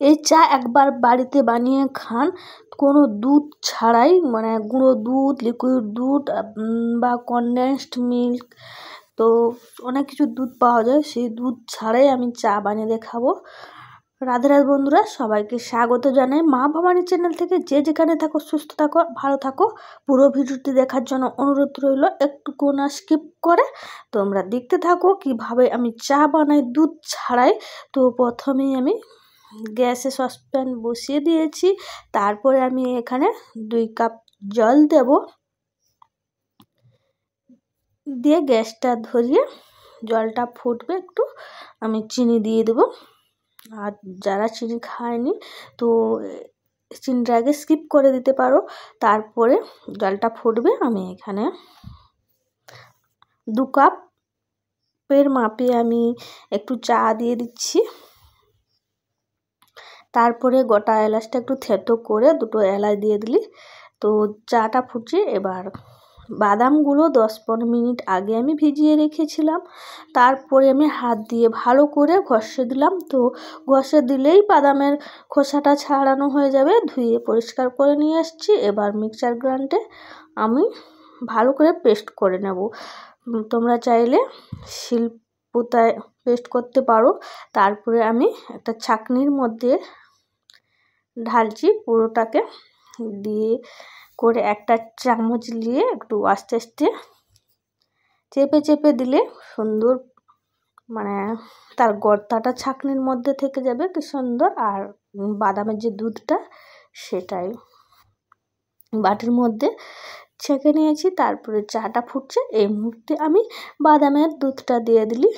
এই চা একবার বাড়িতে বানিয়ে খান, কোনো দুধ ছাড়াই, মানে গুঁড়ো দুধ, লিকুইড দুধ বা কনডেন্সড মিল্ক, তো অনেক কিছু দুধ পাওয়া যায়, সেই দুধ ছাড়াই আমি চা বানিয়ে দেখাবো। রাধে রাধে বন্ধুরা, সবাইকে স্বাগত জানাই মা ভবানী চ্যানেল থেকে। যে যেখানে থাকো সুস্থ থাকো ভালো থাকো। পুরো ভিডিওটি দেখার জন্য অনুরোধ রইল, একটুকু না স্কিপ করে তোমরা দেখতে থাকো কিভাবে আমি চা বানাই দুধ ছাড়াই। তো প্রথমেই আমি গ্যাসে সসপ্যান বসিয়ে দিয়েছি, তারপরে আমি এখানে 2 কাপ জল দেব, দিয়ে গ্যাসটা ধরিয়ে জলটা ফুটবে একটু, আমি চিনি দিয়ে দেব। আর যারা চিনি খায়নি তো চিনিটা আগে স্কিপ করে দিতে পারো। তারপরে জলটা ফুটবে, আমি এখানে 2 কাপের মাপে আমি একটু চা দিয়ে দিচ্ছি। তারপরে গোটা এলাচটা একটু থেতো করে 2টো এলাচ দিয়ে দিলি। তো চাটা ফুটছে। এবার বাদামগুলো 10-15 মিনিট আগে আমি ভিজিয়ে রেখেছিলাম, তারপরে আমি হাত দিয়ে ভালো করে ঘষে দিলাম। তো ঘষে দিলেই বাদামের খোসাটা ছাড়ানো হয়ে যাবে। ধুয়ে পরিষ্কার করে নিয়ে আসছি। এবার মিক্সার গ্রাইন্ডারে আমি ভালো করে পেস্ট করে নেব। তোমরা চাইলে শিলপাতায় পেস্ট করতে পারো। তারপরে আমি একটা ছাঁকনির মধ্যে ঢালছি পুরোটাকে, দিয়ে করে একটা চামচ নিয়ে একটু আস্তে আস্তে চেপে চেপে দিলে সুন্দর, মানে তার গর্তাটা ছাঁকনির মধ্যে থেকে যাবে কি সুন্দর। আর বাদামের যে দুধটা সেটাই বাটির মধ্যে ছেঁকে নিয়েছি। তারপরে চাটা ফুটছে, এই মুহূর্তে আমি বাদামের দুধটা দিয়ে দিলি।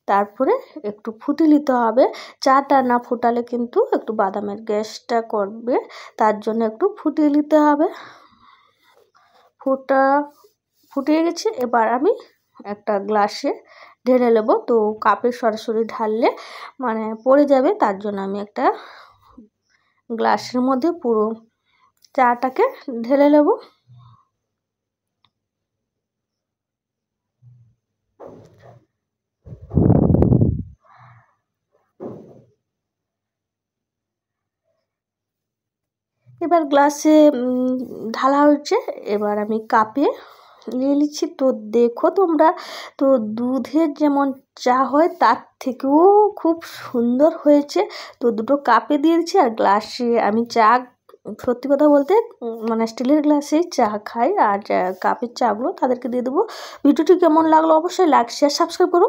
তারপরে একটু ফুটিয়ে নিতে হবে। চাটা না ফুটালে কিন্তু একটু বাদামের গ্যাসটা করবে, তার জন্য একটু ফুটিয়ে নিতে হবে। ফুটিয়ে গেছে। এবার আমি একটা গ্লাসে ঢেলে নেব। তো কাপে সরাসরি ঢাললে মানে পড়ে যাবে, তার জন্য আমি একটা গ্লাসের মধ্যে পুরো চাটাকে ঢেলে নেব। এবার গ্লাসে ঢালা হয়েছে, এবার আমি কাপে নিয়ে নিচ্ছি। তো দেখো তোমরা, তো দুধের যেমন চা হয় তার থেকেও খুব সুন্দর হয়েছে। তো 2টো কাপে দিয়েছি, আর গ্লাসে আমি চা, সত্যি কথা বলতে মানে স্টিলের গ্লাসেই চা খাই, আর কাপের চাগুলো তাদেরকে দিয়ে দেবো। ভিডিওটি কেমন লাগলো অবশ্যই লাইক শেয়ার সাবস্ক্রাইব করো।